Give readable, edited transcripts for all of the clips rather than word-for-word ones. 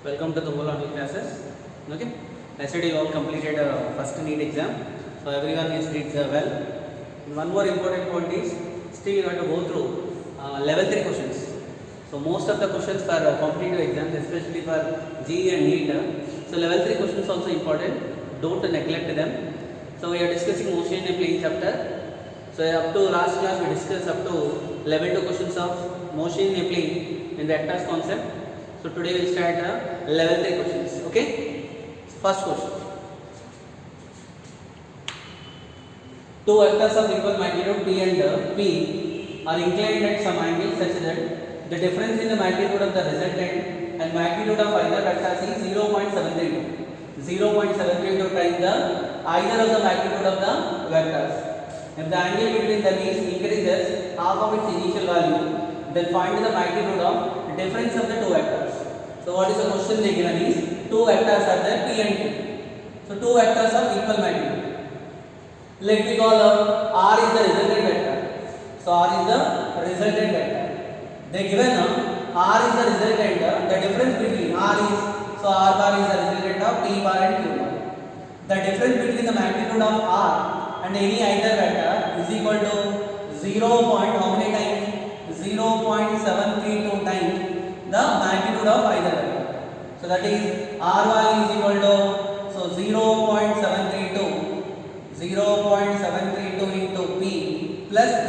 Welcome to the whole online classes. Okay. Yesterday you all completed first NEET exam, so everyone is did well. And one more important point is still you have to go through level 3 questions. So most of the questions for competitive exams, especially for GE and NEET. So level 3 questions also important. Don't neglect them. So we are discussing motion in a plane chapter. So up to last class we discussed up to level 2 questions of motion in a plane in vectors concept. So today we'll start level 3 questions. Okay. First question. Two vectors of equal magnitude P and P are inclined at some angle such that the difference in the magnitude of the resultant and magnitude of either vectors is 0.732. 0.732 times the either of the magnitude of the vectors. If the angle between them is increases half of its initial value, then find the magnitude of difference of the two vectors. So what is the question they given is two vectors are there P and Q. So two vectors of equal magnitude. Let me call R is the resultant vector. So R is the resultant vector. They given R is the resultant. The difference between R is so R bar is the resultant of P bar and Q bar. The difference between the magnitude of R and any either vector is equal to 0. How many times? 0.732 times the magnitude of either vector. So that is R value is equal to so 0.732 into P plus P.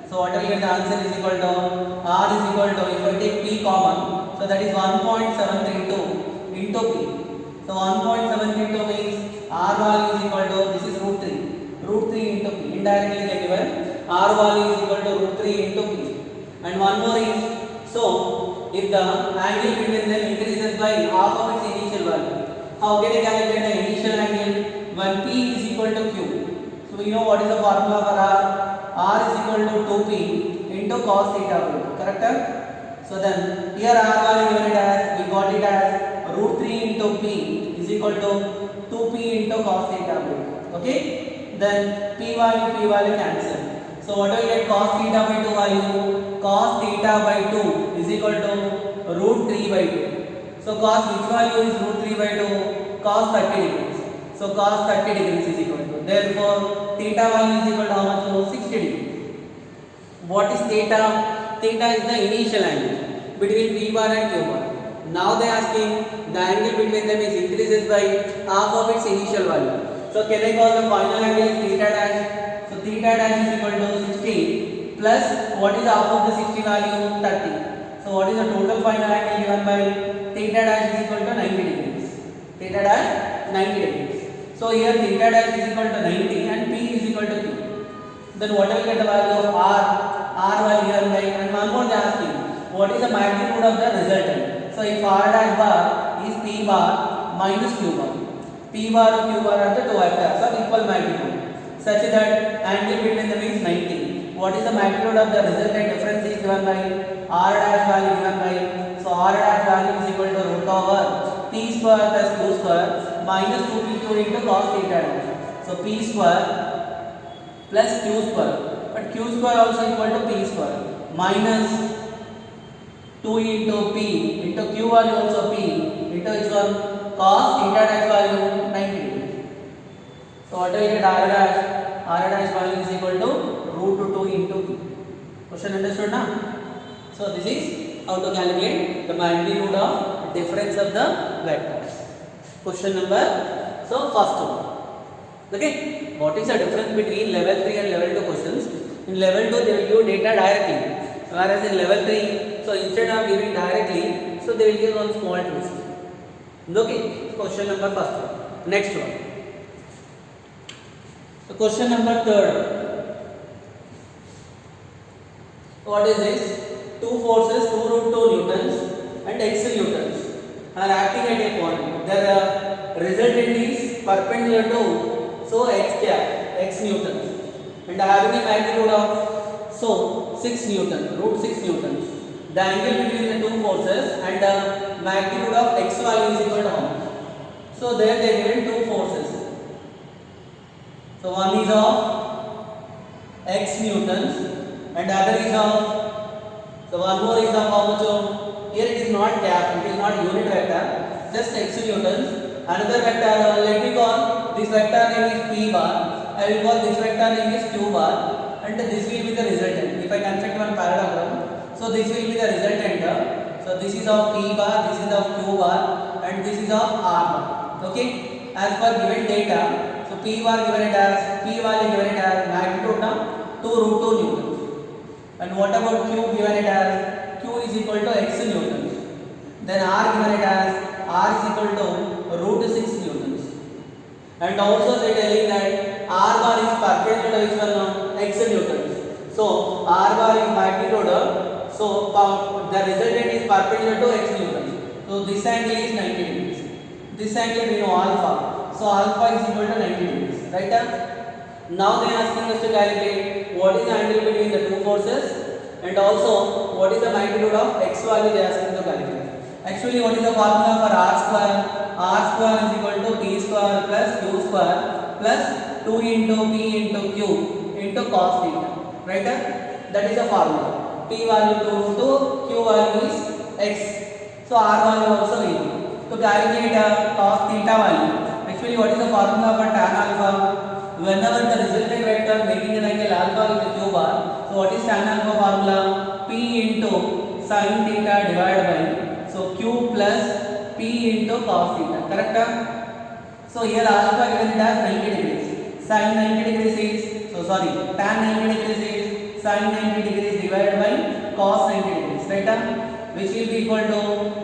So what will get the answer is equal to R is equal to if I take P common, so that is 1.732 into P. So 1.732 means R value is equal to this is root 3 into P. Indirectly they given R value is equal to root 3 into P. And one more is so if the angle between them increases by half of its initial value, how can I calculate the initial angle when P is equal to Q? So we know what is the formula for R. R is equal to 2P into cos theta by 2. Correct? So then here R value given it as we got it as root 3 into P is equal to 2P into cos theta by 2. Okay? Then P value cancel. So what do we get cos theta by 2 value? Cos theta by 2 is equal to root 3 by 2. So cos which value is root 3 by 2? Cos 30 degrees. So cos 30 degrees is equal to. Therefore, theta value is equal to how much? 60 degrees. What is theta? Theta is the initial angle between P bar and Q bar. Now they are asking the angle between them is increases by half of its initial value. So can I call the final angle is theta dash? So theta dash is equal to 60 plus what is half of the 60 value? 30. So what is the total final angle given by theta dash is equal to 90 degrees. Theta dash 90 degrees. So here theta dash is equal to 90 and P is equal to Q. Then what will get the value of R? R value here by and one more they are asking what is the magnitude of the resultant. So if R dash bar is P bar minus Q bar. P bar and Q bar are the two vectors of equal magnitude such that angle between them is 90. What is the magnitude of the resultant difference is given by R dash value given by so R dash value is equal to root over P square plus Q square minus 2P2 into cos theta dash. So P square plus Q square, but Q square also equal to P square minus 2 into P into Q value also P into which one cos theta dash value 90 degrees. So what do we get R dash? R dash value is equal to root 2 into P. Question understood now? So this is how to calculate the magnitude of difference of the vectors. Question number so first one. Okay, what is the difference between level 3 and level 2 questions? In level 2 they will give data directly, whereas in level 3 so instead of giving directly so they will give one small twist. Okay, question number first one. Next one. So question number third. What is this? Two forces 2 root 2 newtons and x newtons are acting at a point. Their resultant is perpendicular to so x newtons and having a magnitude of so 6 newtons, root 6 newtons. The angle between the two forces and the magnitude of x value is equal to how much? So there they given two forces. So one is of x newtons and other is of so one more is of how much? here it is not cap, it is not unit vector, just x newtons. Another vector, let me call this vector name is p bar, I will call this vector name is q bar, and this will be the resultant. If I construct one parallelogram, so this will be the resultant. So this is of p bar, this is of q bar, and this is of r bar. Okay, as per given data, so p bar given it as magnitude of 2 root 2 newtons, and what about q given it as q is equal to x newtons, then r given it as r is equal to root 6 newtons, and also they telling that r bar is perpendicular to which one, x newtons. So r bar is magnitude, so the resultant is perpendicular to x newtons. So this angle is 90 degrees. This angle we know alpha. So alpha is equal to 90 degrees. Right? Now they are asking us to calculate what is the angle between the two forces, and also what is the magnitude of x value they are asking to calculate. Actually, what is the formula for r square? R square is equal to p square plus q square plus 2 into p into q into cos theta. Right? That is the formula. P value 2 to q value is x. So r value also we know. To calculate cos theta value, actually what is the formula for tan alpha? Whenever the resultant vector making an angle alpha with the q bar, so what is tan alpha formula? P into sin theta divided by, so q plus p into cos theta. Correct? So here alpha given it as 90 degrees. Sin 90 degrees is, tan 90 degrees is sin 90 degrees divided by cos 90 degrees, right? Which will be equal to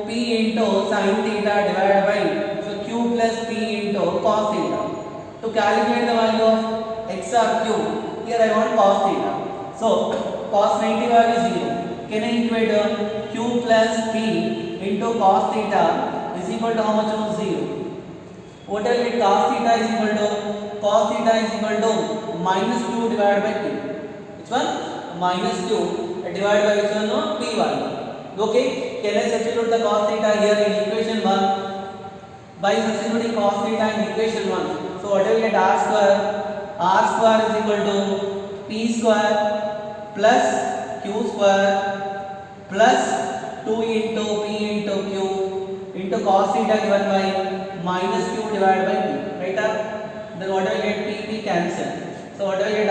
p into sin theta divided by, so q plus p into cos theta. To calculate the value of x or q, here I want cos theta. So cos 90 value is 0. Can I equate q plus p into cos theta is equal to how much? 0. What I get? Cos theta is equal to minus q divided by p. Which one? Minus q divided by which one? No, p value. Okay, can I substitute the cos theta here in equation 1? By substituting cos theta in equation 1, so what I will get? R square is equal to p square plus q square plus 2 into p into q into cos theta given by minus q divided by p, right? Then what I will get? P cancel. So what I will get?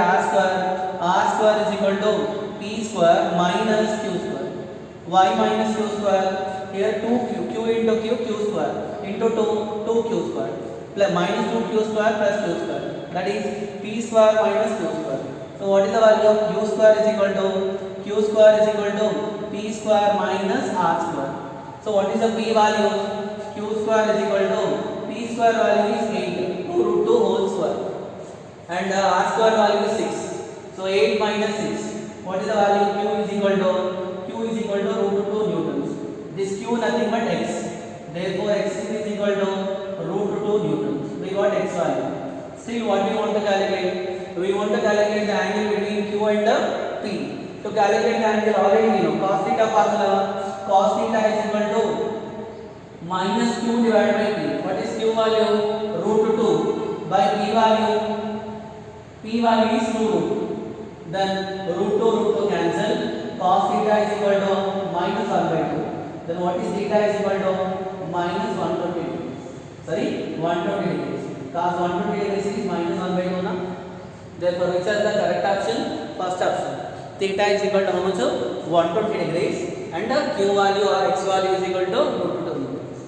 R square is equal to p square minus q square. Why minus q square? Here 2q, q into q square into 2q square plus minus 2q square plus q square, that is p square minus q square. So what is the value of q square is equal to p square minus r square. So what is the p value? Q square is equal to p square value is 8, 2 root 2 whole square, and r square value is 6. So 8 minus 6. What is the value? Q is equal to root 2 newtons. This q nothing but x. Therefore x is equal to root 2 newtons. We got x value. Still what we want to calculate? We want to calculate the angle between q and p. To calculate the angle already we know cos theta formula. Cos theta is equal to minus q divided by p. What is q value? Root 2 by p value. P value is 2 root. Then root 2 cancel. Cos theta is equal to minus 1 by 2. Then what is theta is equal to minus 120 degrees. 120 degrees. Cos 120 degrees is minus 1 by 2 na. Therefore which is the correct option? First option. Theta is equal to how much? 120 degrees, and the q value or x value is equal to root 2 degrees.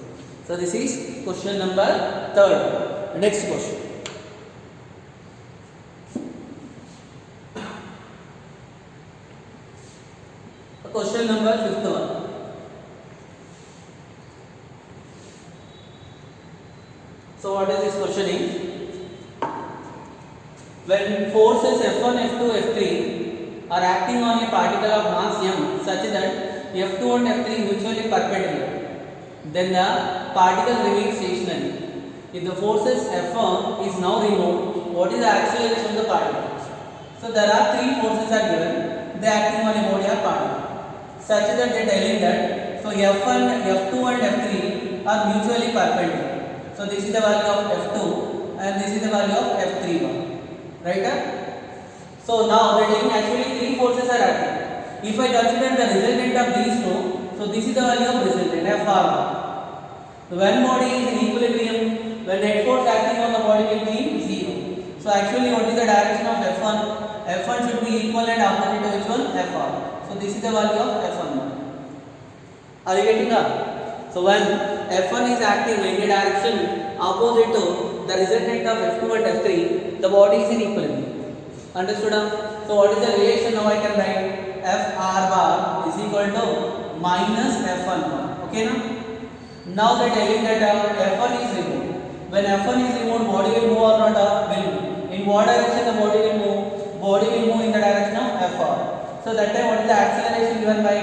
So this is question number 3rd. Next question. Question number 5th one. So what is this question is? When forces F1, F2, F3 are acting on a particle of mass m such that F2 and F3 mutually perpendicular, then the particle remains stationary. If the forces F1 is now removed, what is the acceleration of the particle? So there are 3 forces are given. They are acting on a body or particle such that they are telling that so F1, F2 and F3 are mutually perpendicular. So this is the value of F2 and this is the value of F3, right? So now they are telling actually 3 forces are acting. If I consider the resultant of these two, So this is the value of resultant FR. So when body is in equilibrium, when net force acting on the body will be 0. So actually what is the direction of F1? F1 should be equal and opposite to which one? FR. So this is the value of F1. Are you getting up? So when F1 is acting in a direction opposite to the resultant of F2 and F3, the body is in equilibrium. Understood? So what is the relation? Now I can write FR bar is equal to minus F1 bar. Okay now? Now that telling that F1 is removed. When F1 is removed, body will move or not? Will move. In what direction the body will move? Body will move in the direction of FR. So that time what is the acceleration given by?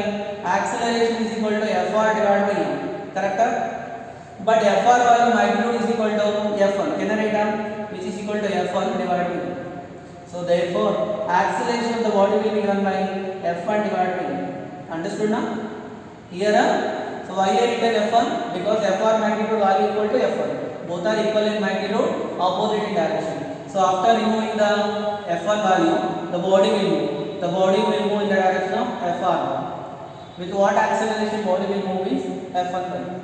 Acceleration is equal to FR divided by E. Correct? But FR value magnitude is equal to F1. Can I write down? Which is equal to F1 divided by E. So therefore, acceleration of the body will be given by F1 divided by E. Understood now? Here, so why I written F1? Because Fr magnitude value equal to F1. Both are equal in magnitude, opposite in direction. So after removing the F1 value, the body will move. The body will move in the direction of Fr. With what acceleration body will move is F1 value.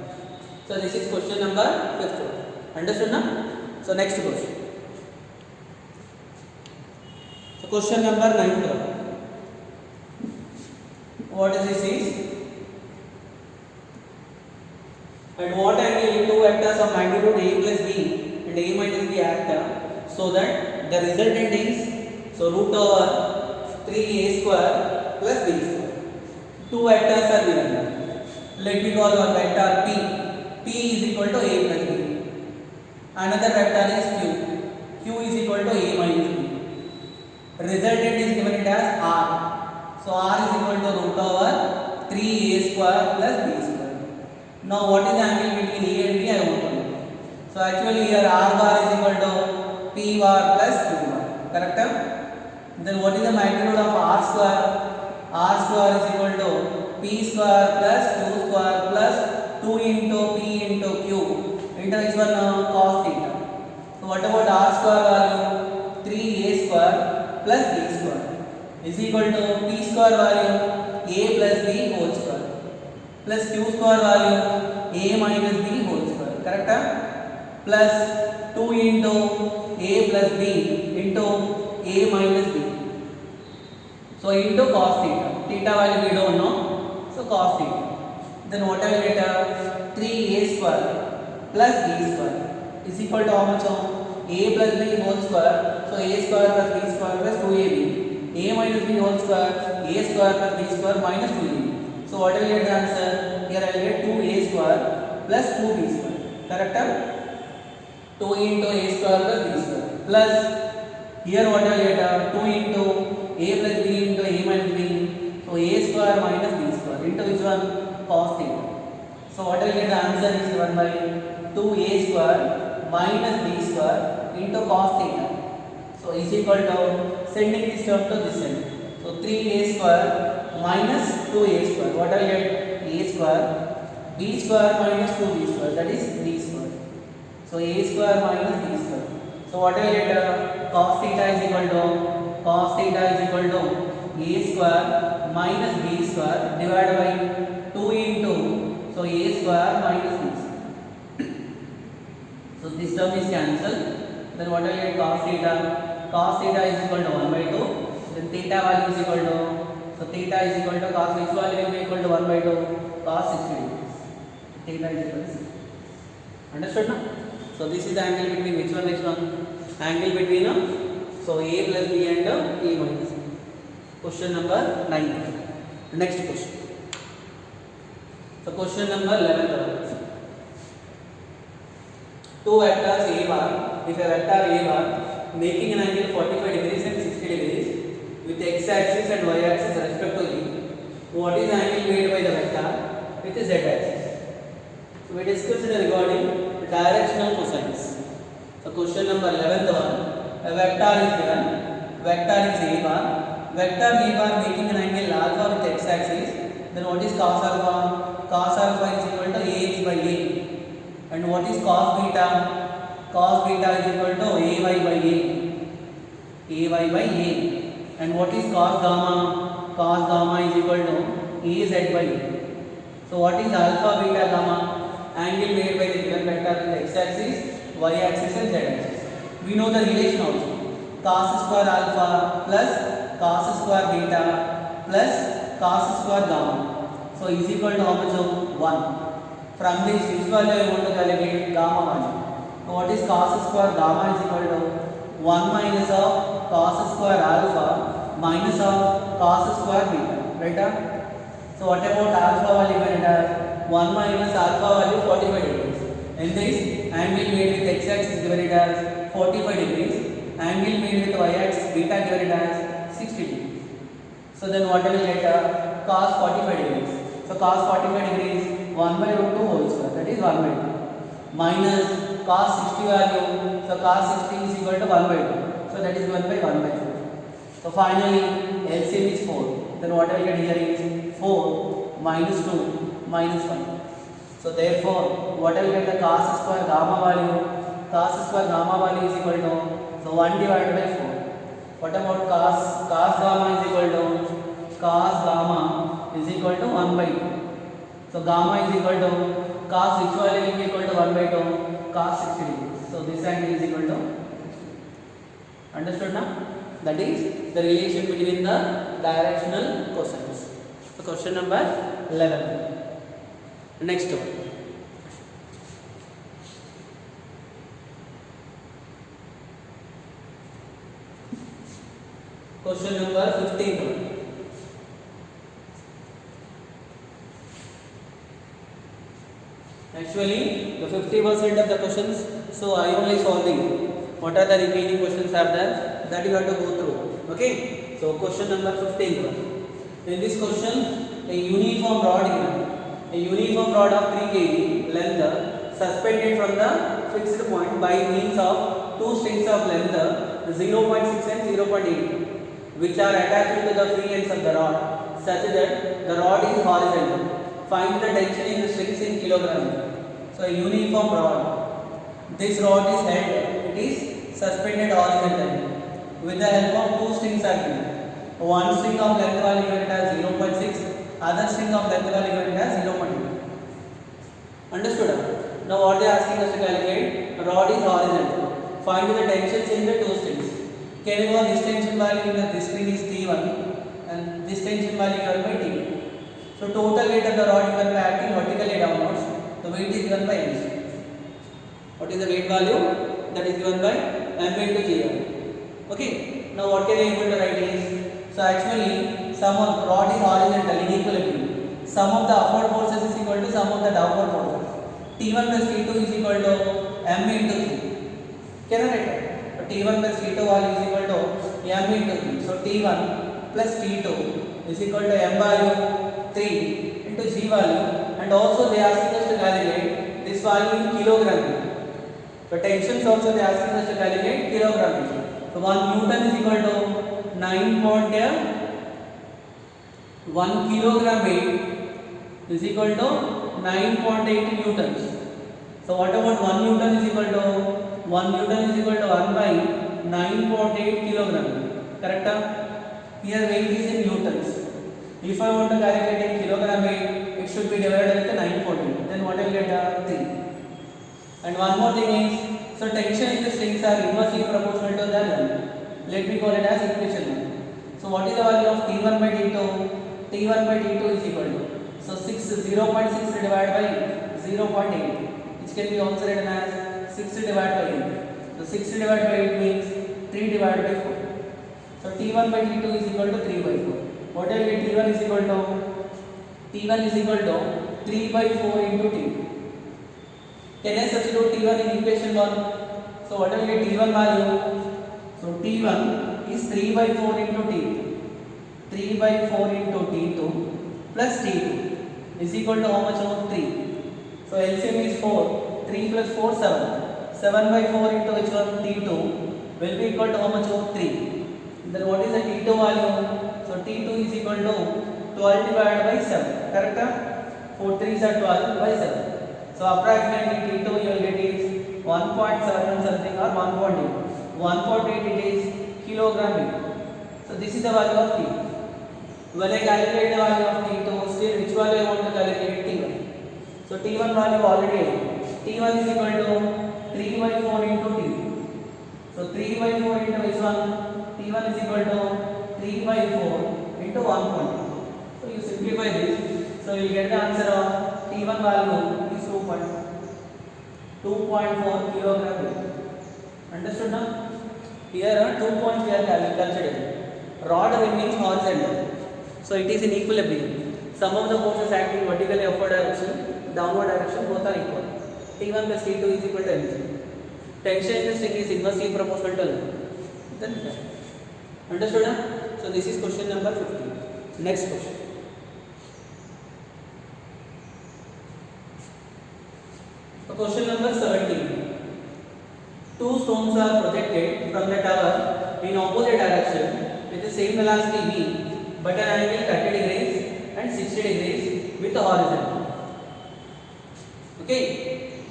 So this is question number 5. Understood now? So next question. So question number 9. What is this? At what angle two vectors of magnitude a plus b and a minus b act so that the resultant is so root over 3a square plus b square. Two vectors are given. Let me call one vector p. P is equal to a plus b. Another vector is q. Q is equal to a minus b. Resultant is given it as r. So r is equal to root over 3a square plus b square. Now what is the angle between A and B? I want to know. So actually here R bar is equal to P bar plus Q bar. Correct? Then what is the magnitude of R square? R square is equal to P square plus Q square plus 2 into P into Q into this one cos theta. So what about R square value? 3A square plus B square is equal to P square value A plus B whole square plus Q square value A minus B whole square. Correct? Plus 2 into A plus B into A minus B. So into cos theta. Theta value we don't know. So cos theta. Then what I will get? 3A square plus B square is equal to how much? A plus B whole square. So A square plus B square plus 2AB. A minus B whole square. A square plus B square minus 2AB. So what I will get the answer? Here I will get 2a square plus 2b square. Correct? 2 into a square plus b square plus here what I will get? 2 into a plus b into a minus b. So a square minus b square into which one? Cos theta. So what I will get the answer is given by 2a square minus b square into cos theta. So is equal to sending this term to this side. So 3a square minus 2a square. What I get? A square, b square minus 2b square. That is b square. So a square minus b square. So what I get? Cos theta is equal to a square minus b square divided by 2 into so a square minus b square. So this term is cancelled. Then what I get? Cos theta. Cos theta is equal to 1 by 2. Then theta value is equal to so theta is equal to cos which value will be equal to 1 by 2 cos 60 degrees. Theta is equal to 60. Understood now? So this is the angle between which one? Angle between so a plus b and a minus b. Question number 9. Next question. So question number 11. Two vectors a bar. If a vector a bar making an angle 45 degrees and 60 degrees with x axis and y axis respectively, what is the angle made by the vector with the z axis? So we discussed regarding the directional cosines. So question number 11 a vector is given. Vector is a bar. Vector a bar making an angle alpha with x axis. Then what is cos alpha? Cos alpha is equal to ax by a. And what is cos beta? Cos beta is equal to ay by a. Ay by a. And what is cos gamma? Cos gamma is equal to az by a. So what is alpha, beta, gamma? Angle made by the given vector in the x-axis, y-axis and z-axis. We know the relation also. Cos square alpha plus cos square beta plus cos square gamma. So is equal to how much of 1. From this, which value I want to calculate? Gamma value. So what is cos square gamma is equal to 1 minus of cos square alpha minus of cos square beta. Right? So what about alpha value given as 1 minus alpha value 45 degrees. In this, angle made with x-axis given it as 45 degrees. Angle made with y-axis beta given it as 60 degrees. So then what I will get? Cos 45 degrees. So cos 45 degrees 1 by root 2 whole square, that is 1 by 2. Minus cos 60 value, so cos 60 is equal to 1 by 2. So that is 1 by 4. So finally LCM is 4. Then what I will get here is 4 minus 2 minus 1. So therefore what I will get the cos square gamma value? Cos square gamma value is equal to, so 1 divided by 4. What about cos gamma is equal to, cos gamma is equal to 1 by 2. So gamma is equal to, cos which value will be equal to 1 by 2? Cos 60 degrees. So this angle is equal to, understood now? That is the relation between the directional cosines. So question number 11. Next one. Question number 15. Actually, the 50% of the questions, so I only solving. What are the remaining questions are there? That you have to go through. Okay. So question number 15. In this question, a uniform rod given. A uniform rod of 3 kg length suspended from the fixed point by means of two strings of length 0.6 and 0.8, which are attached to the free ends of the rod, such that the rod is horizontal. Find the tension in the strings in kilograms. So a uniform rod. This rod is held, it is suspended horizontally with the help of two strings are given. One string of length value given as 0.6, other string of length value given as 0.8. Understood? Now what they are asking us to calculate? Rod is horizontal. Find the tensions in the two strings. Can you know this tension value in this string is T1 and this tension value given by T2. So total weight of the rod given by acting vertically downwards. The weight is given by MC. What is the weight value? That is given by M into J. Okay. Now what can I able to write is? So actually, sum of rod is horizontal in equilibrium. Sum of the upward forces is equal to sum of the downward forces. T1 plus T2 is equal to M into J. Can I write it? So T1 plus T2 value is equal to M into J. So T1 plus T2 is equal to M value 3 into G value, and also they asking us to calculate this value in kilogram. So tensions also they asking us to calculate kilogram. So 1 Newton is equal to 1 kilogram weight is equal to 9.8 newtons. So what about 1 Newton is equal to 1 Newton is equal to 1 by 9.8 kilogram. Correct? Here weight is in newtons. If I want to calculate in kilogram weight, it should be divided with 9.8. Then what I will get? 3. And one more thing is, so tension in the strings are inversely proportional to the length. Let me call it as equation 1. So what is the value of T1 by T2? T1 by T2 is equal to, so 0.6 divided by 0.8, which can be also written as 6 divided by 8. So 6 divided by 8 means 3 divided by 4. So T1 by T2 is equal to 3 by 4. What I get? T1 is equal to 3 by 4 into T2. Can I substitute T1 in equation 1? So what I get? T1 value. So T1 is 3 by 4 into T2. 3 by 4 into T2 plus T2 is equal to how much? 3. So LCM is 4. 3 plus 4, 7. 7 by 4 into which one? T2 will be equal to how much? 3. Then what is the T2 value? So T2 is equal to 12 divided by 7. Correct? 4 3s are 12 by 7. So approximately T2 you will get is 1.7 something or 1.8. 1.8 it is kilogram weight. So this is the value of T. When I calculate the value of T2, still which value I want to calculate? T1. So T1 value already T1 is equal to 3 by 4 into T. So 3 by 4 into which one? T1 is equal to 3 by 4 into 1.2. So you simplify this. So you get the answer of T1 value is 2.4 kilogram. Understood now? Here 2 points we are considering. Rod remains horizontal, so it is in equilibrium. Sum of the forces acting vertically upward direction, downward direction, both are equal. T1 plus T2 is equal to mg. Tension in the string is inversely proportional to length. Then understood? Huh? So this is question number 15. Next question. So question number 17. Two stones are projected from the tower in opposite direction with the same velocity v, but an angle 30 degrees and 60 degrees with the horizontal. Okay,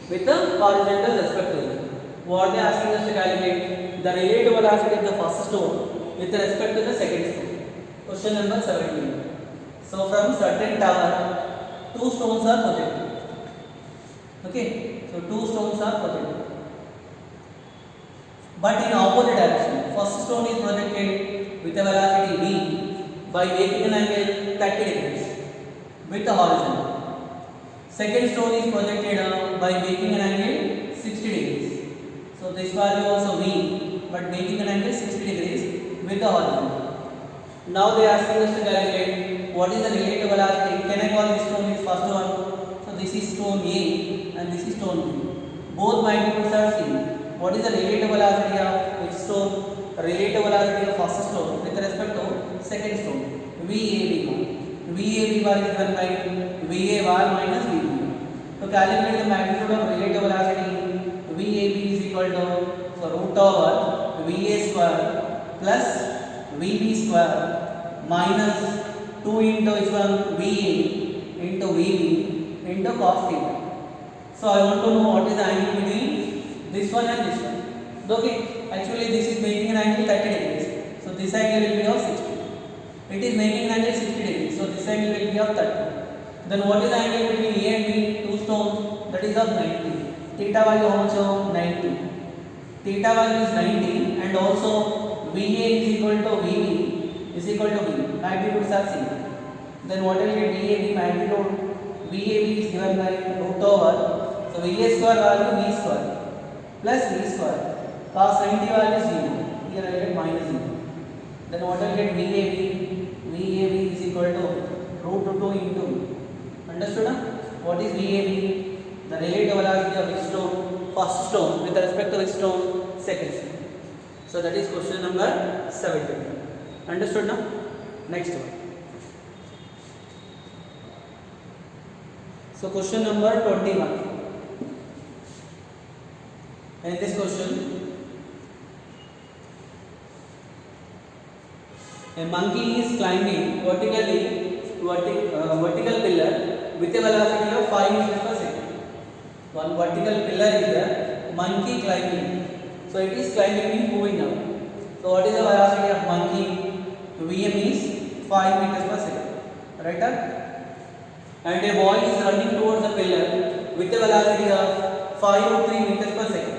with the horizontal respectively. What they are asking us to calculate the relative velocity of the first stone with respect to the second stone. Question number 17. So from certain tower, two stones are projected. Okay, so two stones are projected, but in opposite direction. First stone is projected with a velocity v by making an angle 30 degrees with the horizontal. Second stone is projected by making an angle 60 degrees. So this value also v, but making an angle 60 degrees with the horizontal. Now they are asking us to calculate what is the relative velocity. Can I call this stone is first one? So this is stone A and this is stone B. Both magnitudes are same. What is the relative velocity of which stone? Relative velocity of first stone with respect to second stone. VAB bar. VAB bar is given by VA bar minus VB. To calculate the magnitude of relative velocity, VAB is equal to root over VA square plus VB square minus 2 into which one? VA into VB into cos theta. So I want to know what is the angle between this one and this one. Okay, actually this is making an angle 30 degrees. So this angle will be of 60. It is making an angle 60 degrees. So this angle will be of 30. Then what is the angle between A and B? Two stones. That is of 90. Theta value how much? 90. Theta value is 90 and also VA is equal to VB is equal to V. Magnitudes are same. Then what will get VAB magnitude? VAB is given by root over. So VA square value V square plus V square. Cos 90 value is 0. Here I get minus 0. Then what will get VAB? VAB is equal to root 2 into V. Understood? What is VAB? The relative velocity of which stone? First stone with respect to which stone? Second stone. So that is question number 17. Understood now? Next one. So question number 21. In this question, a monkey is climbing vertical pillar with a velocity of 5 meters per second. One vertical pillar is the monkey climbing. So it is climbing means moving up. So what is the velocity of monkey? Vm is 5 meters per second. Right? And a boy is running towards the pillar with a velocity of 503 meters per second.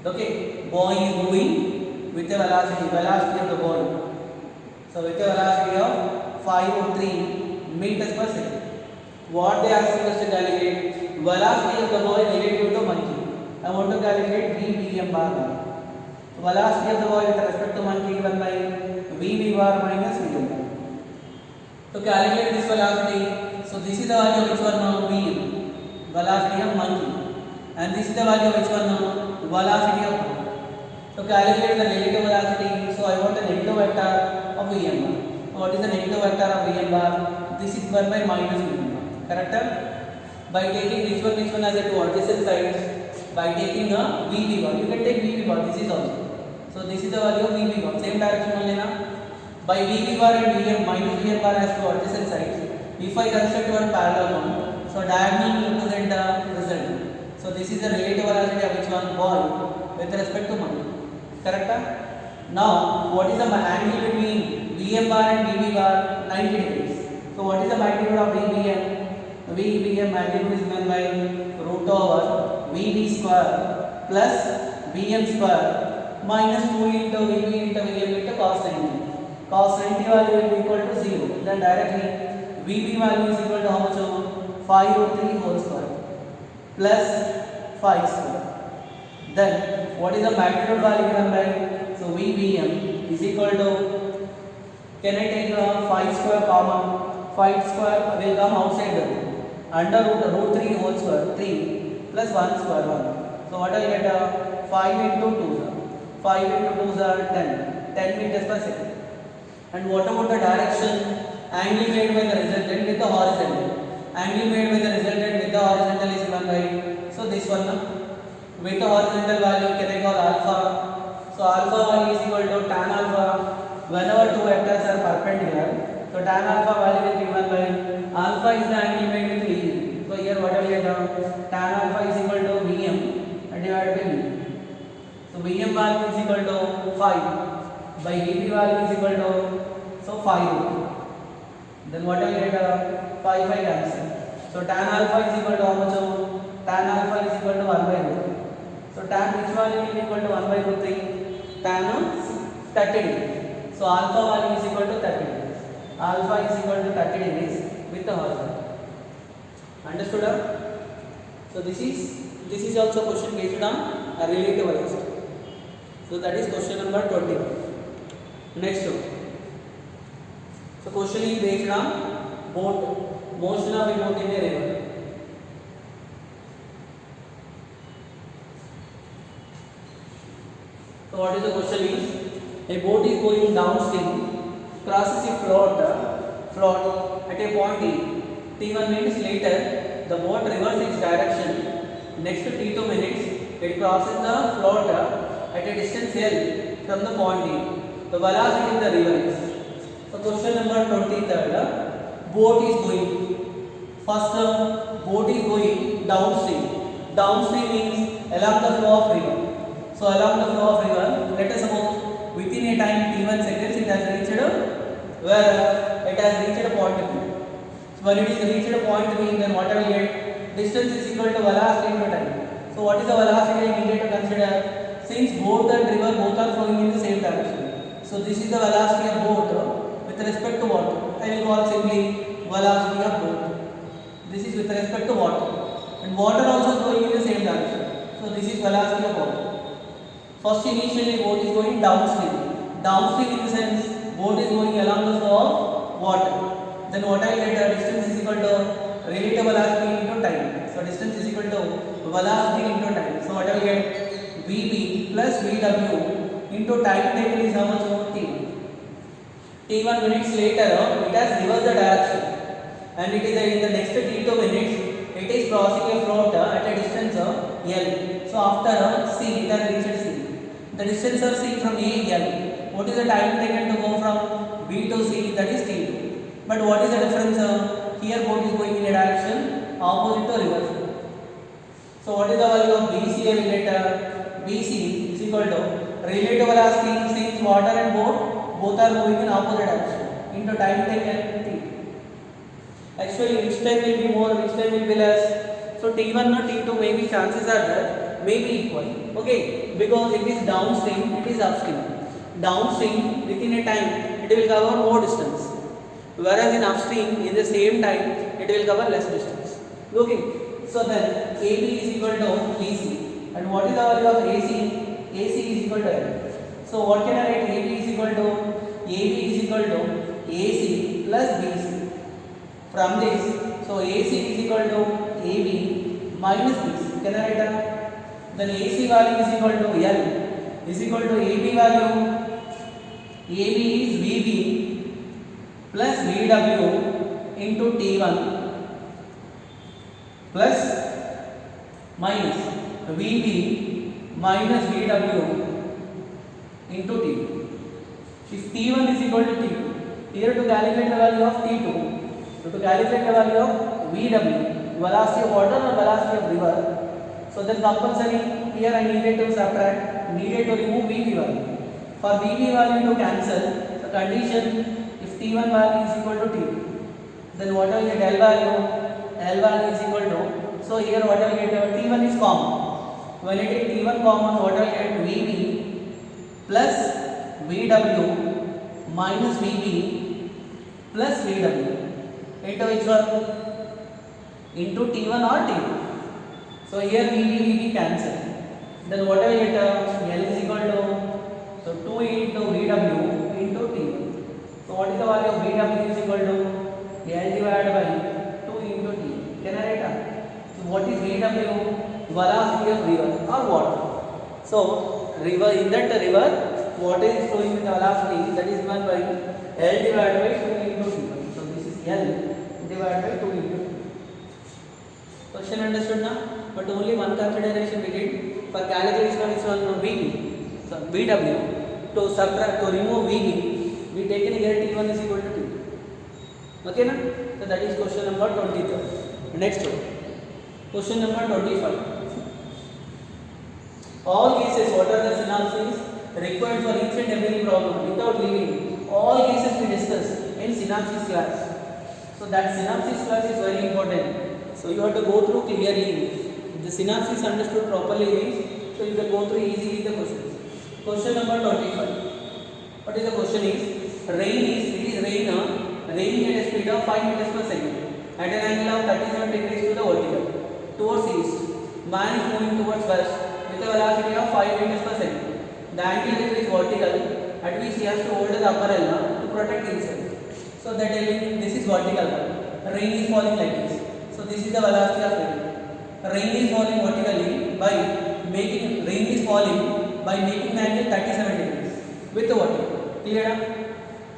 Okay, boy is moving with a velocity of the boy. So with a velocity of 503 meters per second. What they are asking us to calculate? Velocity of the boy relative to monkey. I want to calculate VBM bar. Velocity of the boy with respect to monkey given by VB bar minus VM bar. To calculate this velocity, so this is the value of which one now? VM. Velocity of monkey. And this is the value of which one now? Velocity of boy. To calculate the relative velocity, so I want a negative vector of VM bar. What is the negative vector of VM bar? This is given by minus VM bar. Correct? By taking which one as a two adjacent sides, by taking a VB bar. You can take VB bar, this is also. So this is the value of VB bar, same direction only na. By VB bar and VM minus VM bar has two adjacent sides. If I construct one parallel one, so diagonal will represent the result. So this is the relative velocity of which one? Ball with respect to monkey. Correct? Now what is the angle between VM bar and VB bar? 90 degrees. So what is the magnitude of VBM? VBM magnitude is given by root over VB square plus VM square minus 2 into VB into VM into cos 90. Cos 90 value will be equal to 0. Then directly VB value is equal to how much? 5 root 3 whole square plus 5 square. Then what is the magnitude value given by? So VBM is equal to, can I take 5 square common? 5 square will come outside the under root 3 whole square 3 plus 1 square 1. So what I get? 5 into 2 5 into 2 are 10 meters per second. And what about the direction? Angle made by the resultant with the horizontal. Angle made by the resultant with the horizontal is given by, so this one with the horizontal value can I call alpha. So alpha value is equal to tan alpha. Whenever two vectors are perpendicular, so tan alpha value will be given by alpha is the angle made with VB. So here what I get? Tan alpha is equal to Vm divided by V. So Vm value is equal to 5 by VB value is equal to, so 5. Then what I get? 5 cancel. So tan alpha is equal to how much? Tan alpha is equal to 1 by root. So tan which value will be equal to 1 by root 3? Tan 30 degrees. So alpha value is equal to 30 degrees. Alpha is equal to 30 degrees with the horizontal. Understood? So this is also question based on a relative velocity. So that is question number 21. Next one. So question is based on boat, motion of a boat in a river. So what is the question is? A boat is going downstream, crosses a float at a point T1 minutes later, the boat reverses its direction. Next T2 minutes, it crosses the float at a distance L from the point E. The velocity in the river is. So question number 23. Boat is going. First, boat is going downstream. Downstream means along the flow of river. So along the flow of river, let us suppose within a time T1 seconds it has reached where it has reached a point B. So when it is reached a point B, then what I will get? Distance is equal to velocity into time. So what is the velocity I needed to consider? Since boat and river both are flowing in the same direction. So this is the velocity of boat with respect to water. I will call simply velocity of boat. This is with respect to water. And water also flowing in the same direction. So this is velocity of water. First initially boat is going downstream. Downstream in the sense boat is going along the flow of water. Then what I will get? Distance is equal to relative velocity into time. So distance is equal to velocity into time. So what I will get? VB plus VW into time taken is how much? T. T1 minutes later it has reversed the direction. And it is in the next T2 minutes it is crossing a float at a distance L. So after C it has reached C. The distance of C from A is L. What is the time taken to go from B to C? That is T2. But what is the difference? Here boat is going in a direction opposite to reverse. So what is the value of BC? I will get BC is equal to relative velocity since water and boat both are moving in opposite direction into time taken T. Actually which time will be more, which time will be less? So T1 or T2 maybe chances are there may be equal. Okay, because it is downstream, it is upstream. Downstream within a time it will cover more distance, whereas in upstream in the same time it will cover less distance. Okay, so then AB is equal to BC, and what is the value of AC? AC is equal to L. So what can I write? AB is equal to AC plus BC. From this, so AC is equal to AB minus BC. Can I write that? Then AC value is equal to L is equal to AB value. AB is VB plus VW into T1 plus minus VB minus VW into T2. If T1 is equal to T2, here to calculate the value of T2, so to calculate the value of VW, velocity of water or velocity of river, so then compulsory here I needed to subtract, needed to remove VB value. For VB value to cancel, the condition if T1 value is equal to T2, then what will get L value? L value is equal to, so here what I will get, T1 is common. When I take T1 common, what I will get, VB plus VW minus VB plus VW into which one? Into T1 or T2. So here VB cancel. Then what I will get, L is equal to, so 2 into VW into T1. So what is the value of VW is equal to L divided by 2 into T. Can I write down? So what is VW? Velocity of river or water. So river, in that river, water is flowing with velocity that is given by L divided by 2 into T. So this is L divided by 2 into T. Question understood now? But only one consideration we did for calculation of this one VB. So VW, to subtract, to remove VB, we taken here T1 is equal to T. Okay na? So that is question number 23. Next one. Question number 25. All cases, what are the synopses required for each and every problem without leaving? All cases we discuss in synopsis class. So that synopsis class is very important. So you have to go through clearly. If the synopsis understood properly means, so you can go through easily the questions. Question number 25. What is the question is? It is raining at a speed of 5 meters per second at an angle of 37 degrees to the vertical towards east. Man is moving towards west with a velocity of 5 meters per second. The angle is vertical at which he has to hold the umbrella to protect himself. So that this is vertical. Rain is falling like this. So this is the velocity of rain. Rain is falling vertically by making the angle 37 degrees with the vertical. Clear?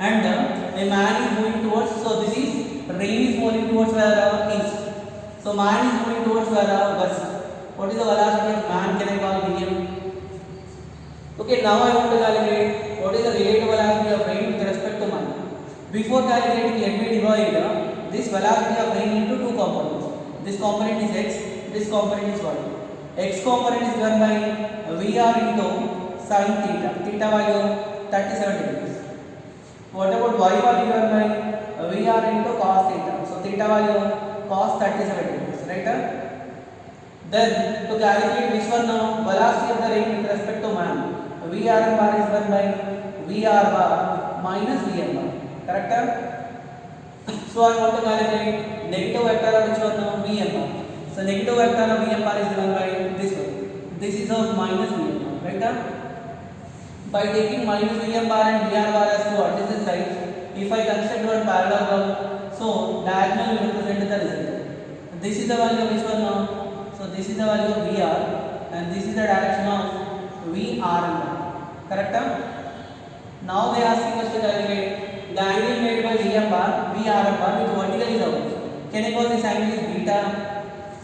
And a man is moving towards, so this is rain is falling towards where east. So man is moving towards where west. What is the velocity of man? Can I call Vm? Okay, now I want to calculate what is the relative velocity of rain with respect to man. Before calculating, let me divide this velocity of rain into two components. This component is x, this component is y. X component is given by Vr into sin theta. Theta value 37 degrees. What about y value given by Vr into cos theta? So theta value cos 37 degrees, right? Then to calculate which one now, velocity of the rain with respect to man, Vr bar is given by Vr bar minus Vm bar, correct? So I want to calculate negative vector of which one now, Vm bar. So negative vector of Vm bar is given by this one. This is of minus Vm bar, right? By taking minus Vm bar and Vr bar as to adjacent sides, if I construct one parallelogram, so diagonal will represent the result. This is the value of which one now? So this is the value of Vr and this is the direction of Vr, correct? Now they are asking us to calculate the angle made by Vm bar, Vr bar with vertical is out. Can I call this angle is beta?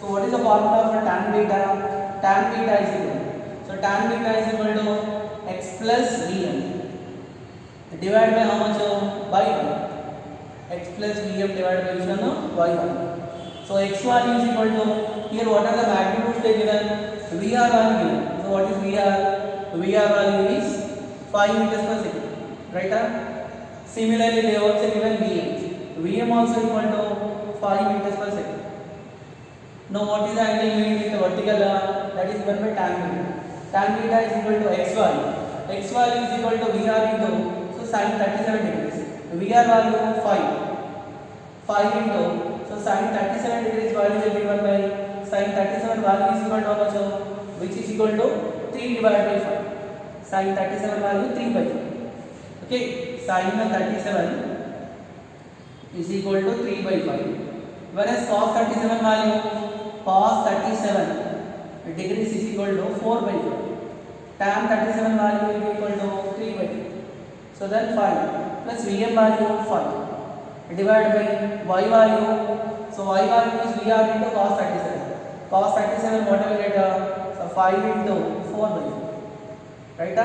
So what is the formula for tan beta? Tan beta is equal. So tan beta is equal to x plus Vm divided by how much? By 1. X plus Vm divided by which one? By 1. So x value is equal to, here what are the magnitudes they given? Vr value given. So what is Vr? Vr value is 5 meters per second, right? Similarly they also given Vm. Vm also equal to 5 meters per second. Now what is the angle made with the vertical? That is given by tan beta. Tan beta is equal to x value. X value is equal to Vr into, so sin 37 degrees. Vr value 5. 5 into, so sin 37 degrees value is given by sin 37 value is equal to how much? Which is equal to 3 divided by 5. Sin 37 value 3 by 5. Okay, sin 37 is equal to 3 by 5. Whereas cos 37 value, cos 37 degrees is equal to 4 by 5. Tan 37 value will be equal to 3 by 5. So then 5 plus Vm value 5 divided by y value. So y value is Vr into cos 37. Cos 37 what will get? So 5 into 4 by 5. Right?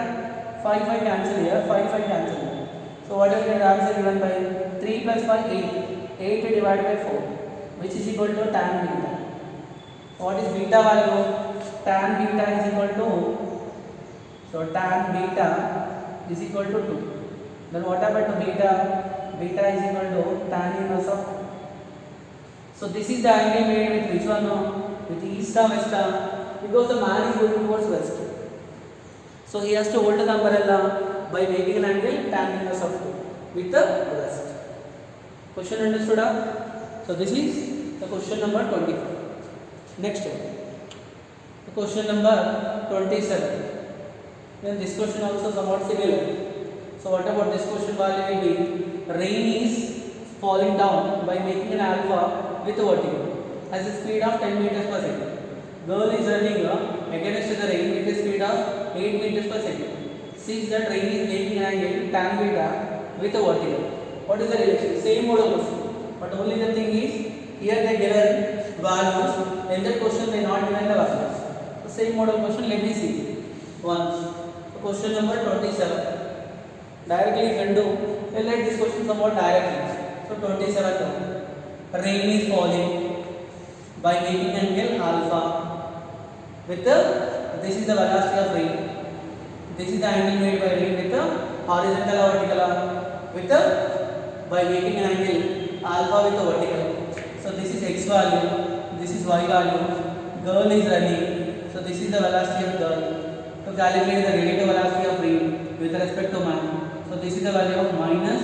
5 cancel here. 5 cancel here. So what will get? Answer given by 3 plus 5 8. 8 divided by 4, which is equal to tan beta. What is beta value? Tan beta is equal to, so tan beta is equal to 2. Then what about the beta? Beta is equal to tan inverse of, So this is the angle made with which one? With east or west? Because the man is going towards west. So he has to hold the umbrella by making an angle tan inverse of 2 with the west. Question understood? So this is the question number 25. Next one. The question number 27. Then this question also somewhat similar. So what about this question value will be rain is falling down by making an alpha with a vertical has a speed of 10 meters per second. Girl is running against the rain with a speed of 8 meters per second. Since that rain is making an angle tan beta with a vertical. What is the relation? Same mode of question. But only the thing is here they given values. In that question they not given the values. The same mode of question. Let me see once. So question number 27. Directly you can do. Let this question somewhat directly. So 27. Rain is falling by making angle alpha with the, this is the velocity of rain. This is the angle made by rain with the horizontal or vertical with the, by making an angle alpha with the vertical. So this is x value, this is y value. Girl is running. So this is the velocity of girl. To calculate the relative velocity of rain with respect to man. So this is the value of minus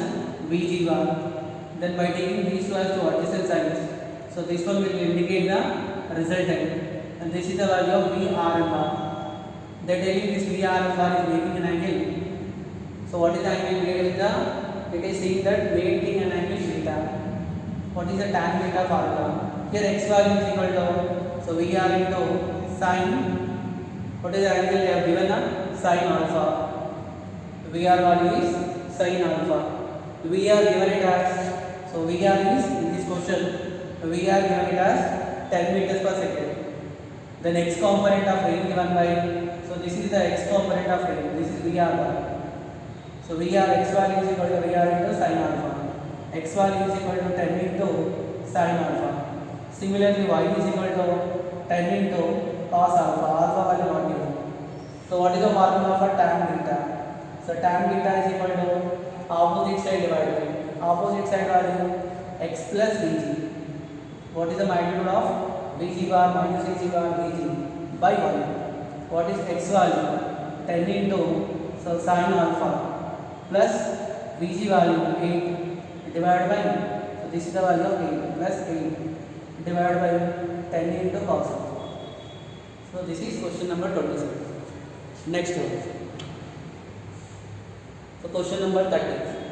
vg1. Then by taking these two as to adjacent sides, so this one will indicate the resultant, and this is the value of VR and bar. They are telling this VR and bar is making an angle. So what is the angle made with the? It is saying that making an angle theta. What is the tan beta formula? Here x value is equal to, so VR into sine. What is the angle they have given? Sine alpha. VR value is sine alpha. VR given it as, so VR is in this question, VR given it as 10 meters per second. The next component of rain given by, so this is the x component of rain, this is VR. So VR x value is equal to VR into sine alpha. X value is equal to 10 into sine alpha. Similarly, y is equal to 10 into cos alpha. Alpha value not given. So what is the formula for tan beta? So tan beta is equal to opposite side divided by opposite side value x plus vg. What is the magnitude of vg bar minus vg bar vg by y? What is x value? 10 into, so sine alpha plus vg value 8 divided by, so this is the value of 8 plus 8 divided by 10 into cos alpha. So this is question number 27. Next one. So question number 30.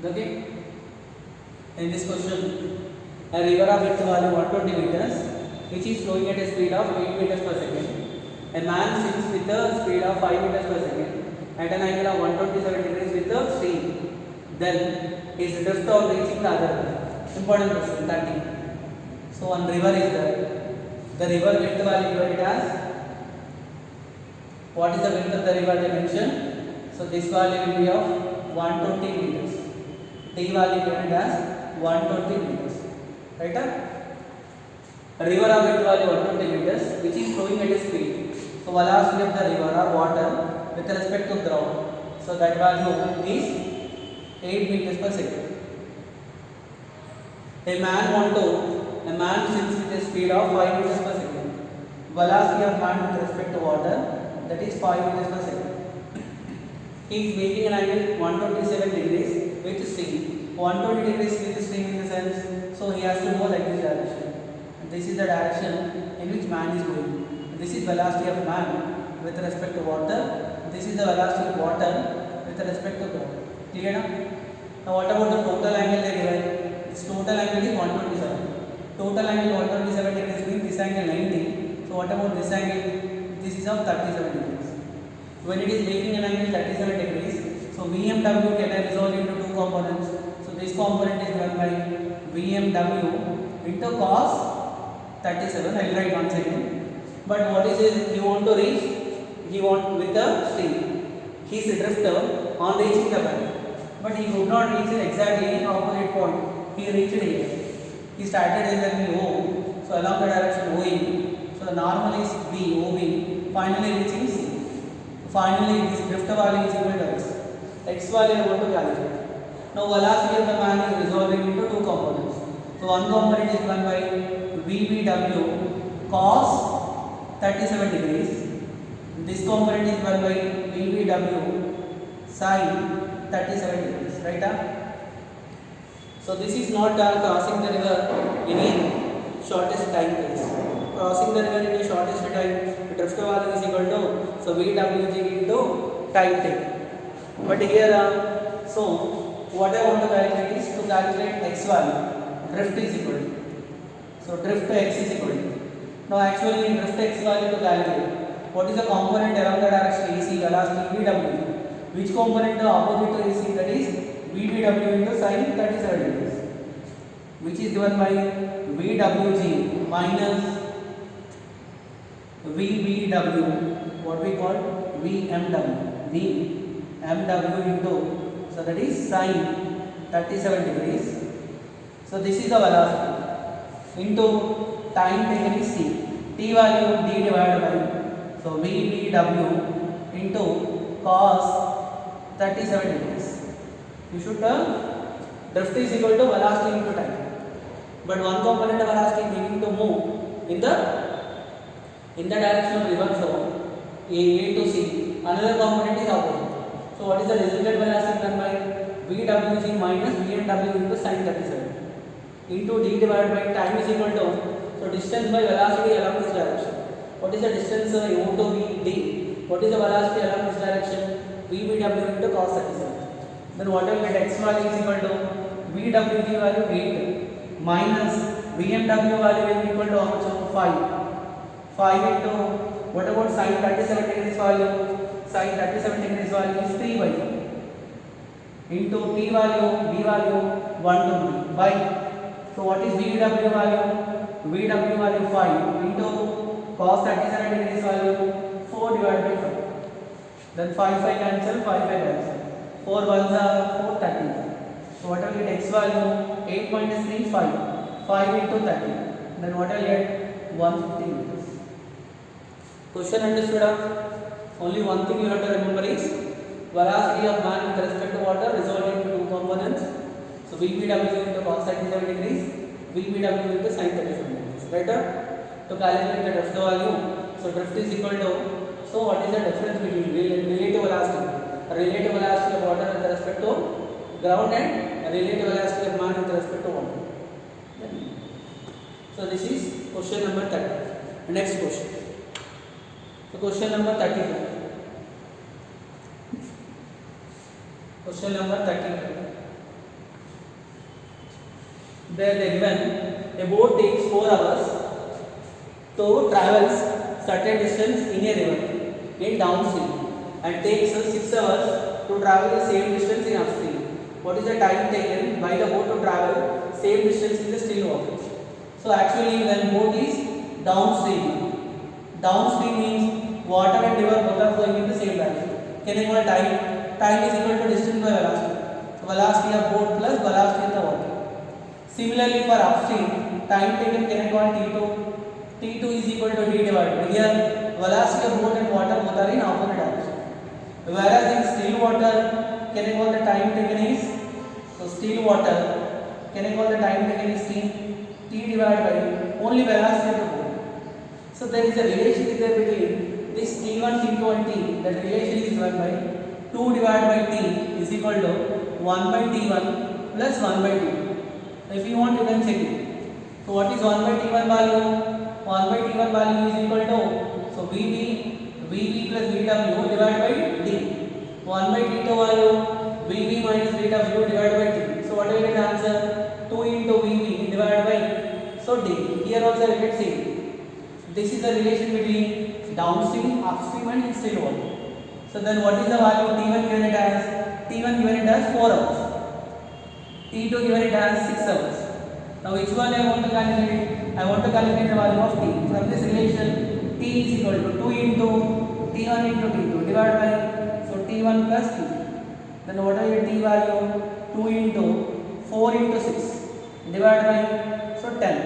Okay. In this question, a river of its value 120 meters, which is flowing at a speed of 8 meters per second. A man swims with a speed of 5 meters per second at an angle of 127 degrees with the stream. Then his drift on reaching the other river. Important question 30. So one river is there. The river width value given it as, what is the width of the river they mentioned? So this value will be of 120 meters. T value given as 120 meters. Right? A river of width value 120 meters, which is flowing at a speed. So velocity of the river or water with respect to ground. So that value is 8 meters per second. A man swims with a speed of 5 meters per second. Velocity of man with respect to water, that is 5 meters per second. He is making an angle 127 degrees with stream. 120 degrees with stream in the sense, so he has to go like this direction. And this is the direction in which man is going. This is velocity of man with respect to water. This is the velocity of water with respect to ground. Clear now? Now what about the total angle they given? This total angle is 127. Total angle 127 degrees means this angle 90. So what about this angle? This is of 37 degrees. When it is making an angle 37 degrees, so VMW can resolve into two components. So this component is given by VMW into cos 37. I will write once again. But what is it? He want to reach? He want with the stream. He is a drifter on reaching the bank, but he could not reach exactly opposite point. He reached here. He started in the O. So along the direction OE. So the normal is B, OB. Finally reaching C. Finally, this drift value is equal to x. X value I want to calculate. Now velocity of the man is resolving into two components. So one component is given by VBW cos 37 degrees. This component is given by VBW sin 37 degrees, right? So this is not crossing the river in a shortest time case. Crossing the river in the shortest time, the drift volume is equal to so VWG into time taken. But here, so what I want to calculate is to calculate x value. Drift is equal to, so drift to x is equal to. Now actually in drift x value to calculate, what is the component along the direction AC velocity VW? Which component the opposite to AC, that is VBW into sin 37 degrees, which is given by VWG minus VBW, what we call VMW into, so that is sin 37 degrees. So this is the velocity into time taken is t. T value d divided by, so VBW into cos 37 degrees. You should drift is equal to velocity into time. But one component of velocity needing to move in the direction of river flow A to C. Another component is opposite. So what is the resultant velocity done by VWG minus VMW into sin 37 into d divided by time is equal to, so distance by velocity along this direction. What is the distance O to V d? What is the velocity along this direction? VBW into cos 37. Then what will get x value is equal to VWG value 8 minus VMW value will be equal to how much? 5 into, what about sin 37 degrees value? Sin 37 degrees value is 3 by 5 into t value, d value 1 to 3 by, so what is VW value? VW value 5 into cos 37 degrees value 4 divided by 5. Then 5 cancel, 5 cancel. 4 ones are 4, 30. So what will get x value? 8 minus 3, 5. 5 into 30. Then what will get? 150 meters. Question understood? Only one thing you have to remember is velocity of man with respect to water resolved into two components. So VBW into cos 37 degrees, VBW into sin 37 degrees. Right? To calculate the drift value, so drift is equal to, so what is the difference between relative velocity? Relative velocity of water with respect to ground and relative velocity of man with respect to water. So this is question number 30. Next question. So question number 32. Question number 32. There they given a boat takes 4 hours to travel certain distance in a river in downstream and takes 6 hours to travel the same distance in upstream. What is the time taken by the boat to travel same distance in the still water? So actually when boat is downstream means water and river both are flowing in the same direction. Can I call time? Time is equal to distance by velocity. So velocity of boat plus velocity of the water. Similarly for upstream, time taken can I call T2? T2 is equal to d divided by, here velocity of boat and water both are in opposite direction. Whereas in still water, can I call the time taken is, so still water, can I call the time taken is T divided by only velocity of the boat. So there is a relation is there between this T1, T2 and T. That relation is given by 2 divided by T is equal to 1 by T1 plus 1 by T2. If you want you can check it. So what is 1 by T1 value? 1 by T1 value is equal to, so VB plus VW divided by D. 1 by T2 value VB minus VW divided by T. So what will get the answer? 2 into VB divided by, so D. Here also we get same. This is the relation between downstream, upstream and still water. So then what is the value? T1 given it as, T1 given it as 4 hours. T2 given it as 6 hours. Now which one I want to calculate? I want to calculate the value of T. From this relation, T is equal to 2 into T1 into T2 divided by, so T1 plus T. Then what will get T value? 2 into 4 into 6 divided by, so 10.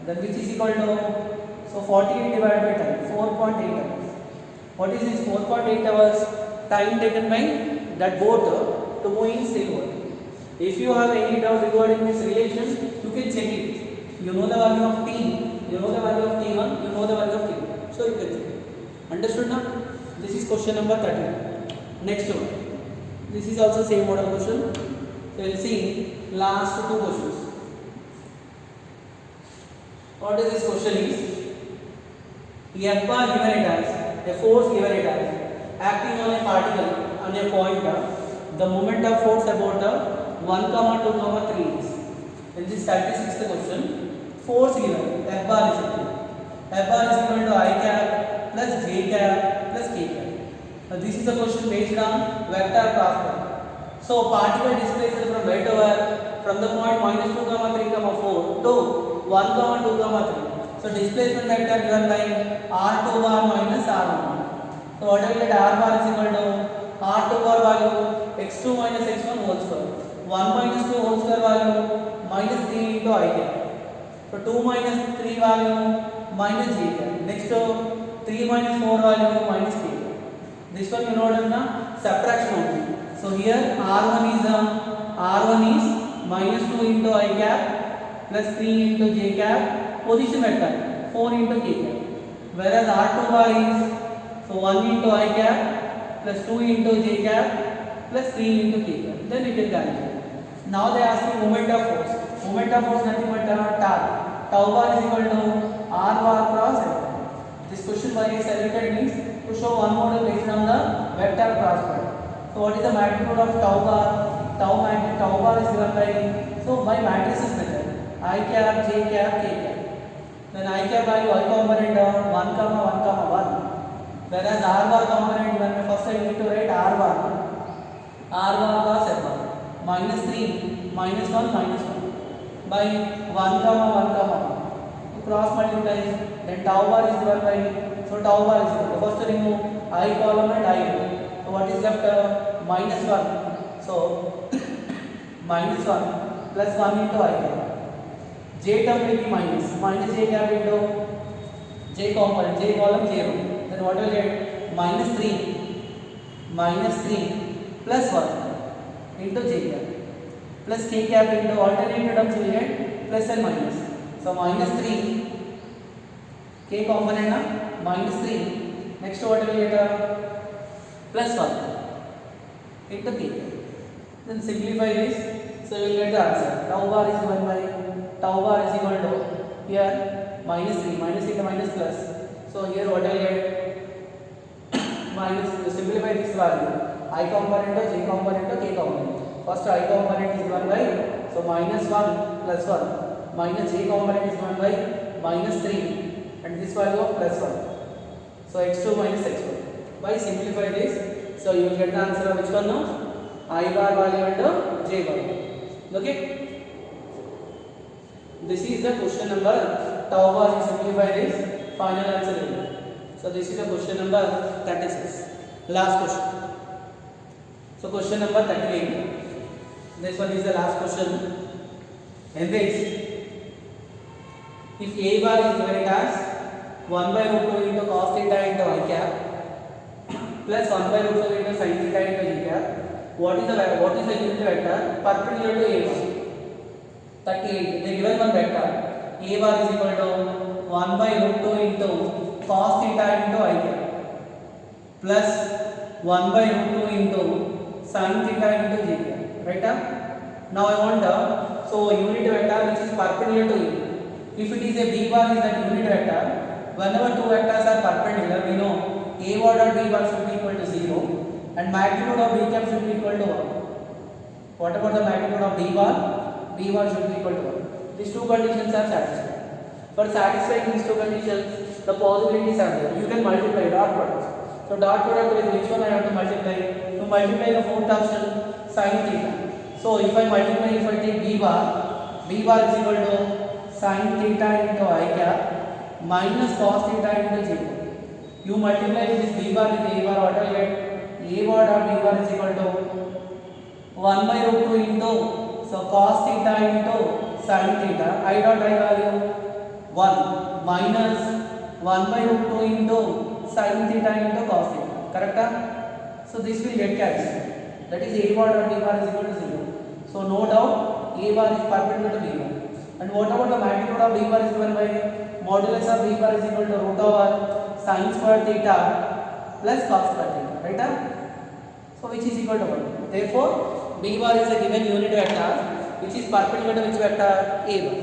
Then which is equal to, so 48 divided by 10, 4.8 hours. What is this 4.8 hours? Time taken by that boat to move in still water. If you have any doubt regarding this relation, you can check it. You know the value of t, you know the value of t1, you know the value of t2. So you can check it. Understood now? This is question number 13. Next one. This is also same model question. So we'll see last two questions. What is this question is? F bar given it as a force given it as acting on a particle on a point. The moment of force about 1, 2, 3 is. In this 36th question, force given F bar is equal. F bar is equal to I cap plus J cap plus K cap. Now this is a question based on vector cross product. So particle displaced from where to where? From the point -2, 3, 4 to 1, 2, 3. So displacement vector given by R2 bar minus R1. So what I will get R bar is equal to R2 bar value x2 minus x1 whole square. 1 minus 2 whole square value minus 3 into I cap. So 2 minus 3 value minus J cap. Next 3 minus 4 value minus K cap. This one you know na subtraction only. So here R1 is minus 2 into I cap plus 3 into J cap. Position vector 4 into K cap. Whereas R2 bar is so 1 into I cap plus 2 into J cap plus 3 into K cap. Then you can calculate. Now they ask me moment of force. Moment of force nothing but tau. Tau bar is equal to R bar cross F. This question by selected means to show one model based on the vector cross product. So what is the magnitude of tau bar? Tau bar is given by matrices method. I cap, J cap, K cap. Then I cap value I component 1, 1, 1. Whereas R bar component when first I need to write R bar cos F bar minus 3 minus 1 by 1, 1. To cross multiply, then tau bar is given by tau bar is equal to first remove I column and I row. So what is left? Minus 1. So minus 1 plus 1 into I cap. J term will be minus J cap into J component, J column, J row. Then what will get? Minus 3 plus 1 into J cap plus K cap into alternate terms will get plus and minus. So minus 3 K component minus 3. Next what will get? Plus 1 into K cap. Then simplify this. So you will get the answer. Tau bar is equal to here minus 3 minus into minus plus. So here what I will get? Minus, simplify this value. I component to J component to K component. First I component is given by minus 1 plus 1 minus J component is given by minus 3 and this value of plus 1. So x2 minus x1. By simplify this, so you will get the answer of which one now? I bar value and J bar. Okay. This is the question number. Tau bar, you simplify this, final answer. So this is the question number 36. Last question. So question number 38. This one is the last question. In this, if A bar is given as 1 by root 2 into cos theta into I cap plus 1 by root 2 into sin theta into J cap, what is the unit vector perpendicular to A bar? 38. They given one vector. A bar is equal to 1 by root 2 into cos theta into I cap plus 1 by root 2 into sin theta into J cap. Right? Now I want unit vector which is perpendicular to A. If it is a B bar is that unit vector, whenever two vectors are perpendicular, we know A bar dot B bar should be equal to 0 and magnitude of B cap should be equal to 1. What about the magnitude of D bar? B bar should be equal to 1. These two conditions are satisfied. For satisfying these two conditions, the possibilities are there. You can multiply dot product. So dot product with which one I have to multiply? To multiply the fourth option sin theta. So if I take B bar is equal to sin theta into I cap minus cos theta into J cap. You multiply this B bar with A bar, what I get? A bar dot B bar is equal to 1 by root 2 into cos theta into sin theta. I dot I value 1 minus 1 by root 2 into sin theta into cos theta. Correct? So this will get cancelled. That is A bar dot B bar is equal to 0. So So no doubt A bar is perpendicular to B bar. And what about the magnitude of B bar is given by modulus of B bar is equal to root over sin square theta plus cos square theta, right? So which is equal to 1. Therefore B bar is a given unit vector which is perpendicular to which vector? A bar.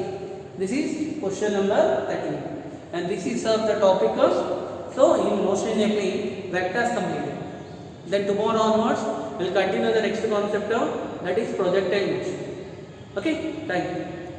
This is question number 13. And this is of the topic of, so in motion simply vectors completed. Then tomorrow onwards we will continue the next concept of, that is projectile motion. Okay, thank you.